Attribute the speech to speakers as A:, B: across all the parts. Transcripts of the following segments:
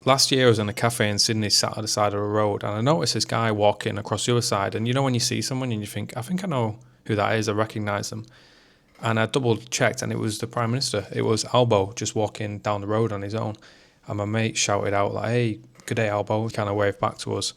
A: Last year I was in a cafe in Sydney, sat at the side of a road, and I noticed this guy walking across the other side. And you know when you see someone and you think, I think I know who that is, I recognise them. And I double checked and it was the Prime Minister. It was Albo just walking down the road on his own. And my mate shouted out like, "Hey, good day, Albo," kind of waved back to us.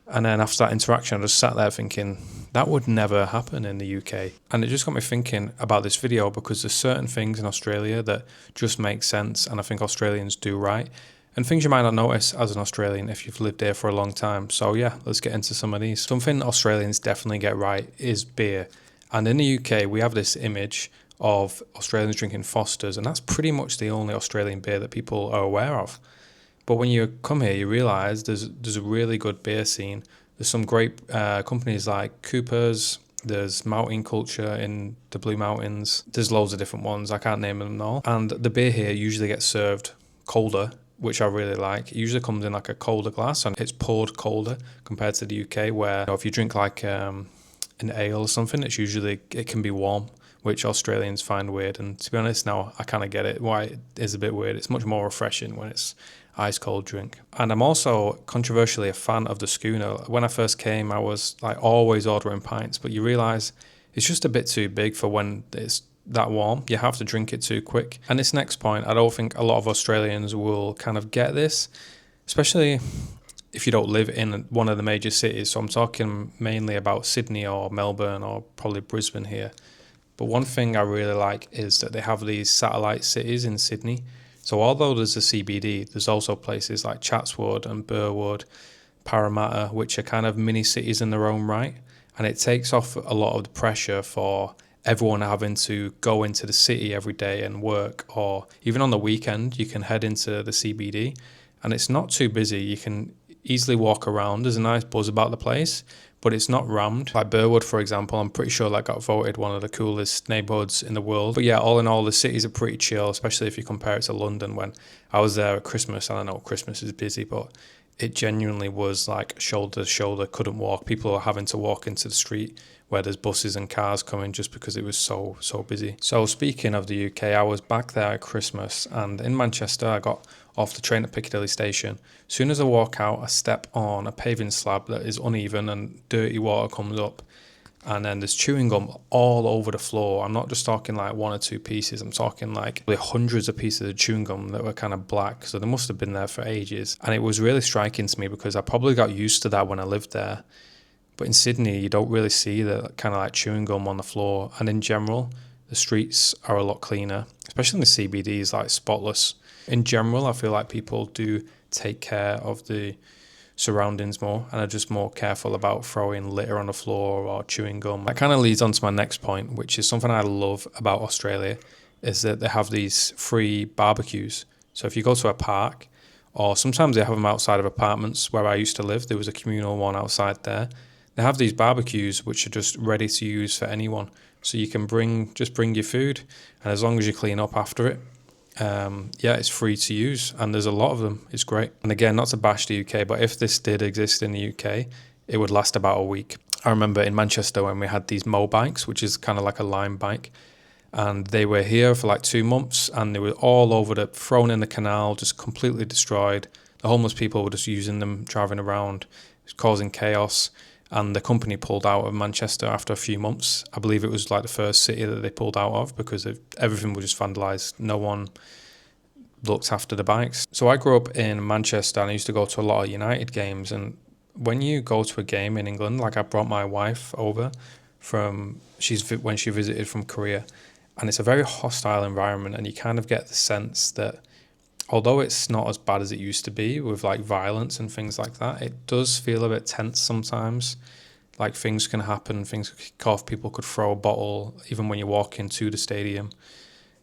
A: And then after that interaction, I just sat there thinking, that would never happen in the UK. And it just got me thinking about this video because there's certain things in Australia that just make sense and I think Australians do right. And things you might not notice as an Australian if you've lived there for a long time. So yeah, let's get into some of these. Something Australians definitely get right is beer. And in the UK, we have this image of Australians drinking Fosters, and that's pretty much the only Australian beer that people are aware of. But when you come here, you realise there's a really good beer scene. There's some great companies like Cooper's. There's Mountain Culture in the Blue Mountains. There's loads of different ones. I can't name them all. And the beer here usually gets served colder, which I really like. It usually comes in like a colder glass and it's poured colder compared to the UK where if you drink like an ale or something, it can be warm, which Australians find weird. And to be honest, now I kind of get it, why it is a bit weird. It's much more refreshing when it's ice cold drink. And I'm also controversially a fan of the schooner. When I first came, I was like always ordering pints, but you realise it's just a bit too big for when it's that warm. You have to drink it too quick. And this next point, I don't think a lot of Australians will kind of get this, especially if you don't live in one of the major cities. So I'm talking mainly about Sydney or Melbourne or probably Brisbane here. But one thing I really like is that they have these satellite cities in Sydney. So although there's the CBD, there's also places like Chatswood and Burwood, Parramatta, which are kind of mini cities in their own right. And it takes off a lot of the pressure for everyone having to go into the city every day and work, or even on the weekend, you can head into the CBD and it's not too busy. You can easily walk around. There's a nice buzz about the place, but it's not rammed. Like Burwood, for example, I'm pretty sure that got voted one of the coolest neighbourhoods in the world. But yeah, all in all, the cities are pretty chill, especially if you compare it to London. When I was there at Christmas, and I know Christmas is busy, but it genuinely was like shoulder to shoulder, couldn't walk. People are having to walk into the street where there's buses and cars coming just because it was so busy. So speaking of the UK, I was back there at Christmas and in Manchester, I got off the train at Piccadilly Station. As soon as I walk out, I step on a paving slab that is uneven and dirty water comes up. And then there's chewing gum all over the floor. I'm not just talking like one or two pieces. I'm talking like hundreds of pieces of chewing gum that were kind of black. So they must have been there for ages. And it was really striking to me because I probably got used to that when I lived there. But in Sydney, you don't really see the kind of like chewing gum on the floor. And in general, the streets are a lot cleaner, especially in the CBD is like spotless. In general, I feel like people do take care of the surroundings more and are just more careful about throwing litter on the floor or chewing gum. That kind of leads on to my next point, which is something I love about Australia, is that they have these free barbecues. So if you go to a park, or sometimes they have them outside of apartments where I used to live, there was a communal one outside there. They have these barbecues which are just ready to use for anyone. So you can bring your food, and as long as you clean up after it, it's free to use, and there's a lot of them. It's great. And again, not to bash the UK, but if this did exist in the UK, it would last about a week. I remember in Manchester when we had these mo-bikes, which is kind of like a Lime bike, and they were here for like 2 months, and they were all over thrown in the canal, just completely destroyed. The homeless people were just using them, driving around, causing chaos. And the company pulled out of Manchester after a few months. I believe it was like the first city that they pulled out of because everything was just vandalised. No one looked after the bikes. So I grew up in Manchester and I used to go to a lot of United games. And when you go to a game in England, like I brought my wife over when she visited from Korea, and it's a very hostile environment, and you kind of get the sense that although it's not as bad as it used to be with like violence and things like that, it does feel a bit tense sometimes. Like things can happen, things could kick off, people could throw a bottle even when you walk into the stadium.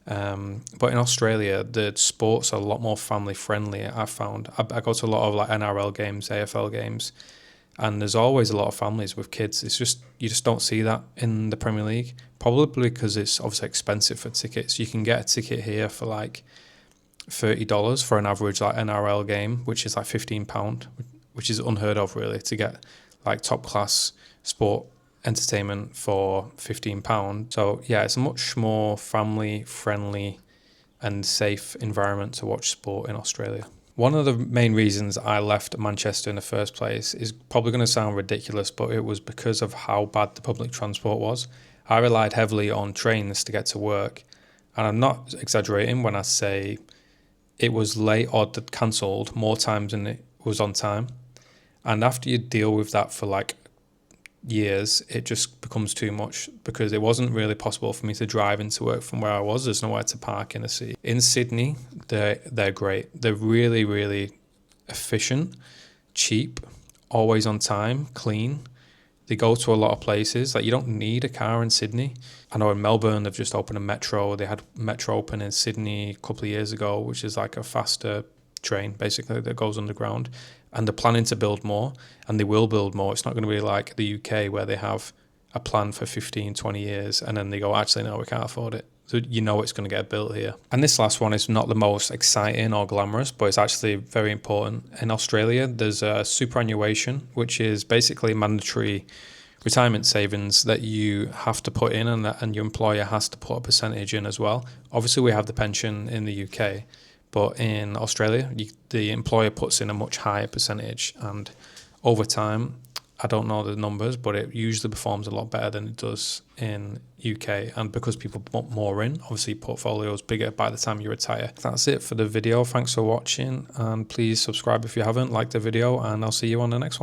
A: But in Australia, the sports are a lot more family friendly, I've found. I go to a lot of like NRL games, AFL games, and there's always a lot of families with kids. It's just, you just don't see that in the Premier League, probably because it's obviously expensive for tickets. You can get a ticket here for like $30 for an average like NRL game, which is like £15, which is unheard of really, to get like top class sport entertainment for £15. So yeah, it's a much more family friendly and safe environment to watch sport in Australia. One of the main reasons I left Manchester in the first place is probably going to sound ridiculous, but it was because of how bad the public transport was. I relied heavily on trains to get to work, and I'm not exaggerating when I say it was late or cancelled more times than it was on time. And after you deal with that for like years, it just becomes too much because it wasn't really possible for me to drive into work from where I was. There's nowhere to park in the city. In Sydney, they're great. They're really, really efficient, cheap, always on time, clean. They go to a lot of places. Like, you don't need a car in Sydney. I know in Melbourne they've just opened a metro. They had metro open in Sydney a couple of years ago, which is like a faster train basically that goes underground. And they're planning to build more, and they will build more. It's not going to be like the UK where they have a plan for 15, 20 years and then they go, actually, no, we can't afford it. So you know it's going to get built here. And this last one is not the most exciting or glamorous, but it's actually very important. In Australia, there's a superannuation, which is basically mandatory retirement savings that you have to put in, and your employer has to put a percentage in as well. Obviously, we have the pension in the UK, but in Australia, the employer puts in a much higher percentage, and over time, I don't know the numbers, but it usually performs a lot better than it does in UK. And because people put more in, obviously portfolio is bigger by the time you retire. That's it for the video. Thanks for watching, and please subscribe if you haven't, like the video, and I'll see you on the next one.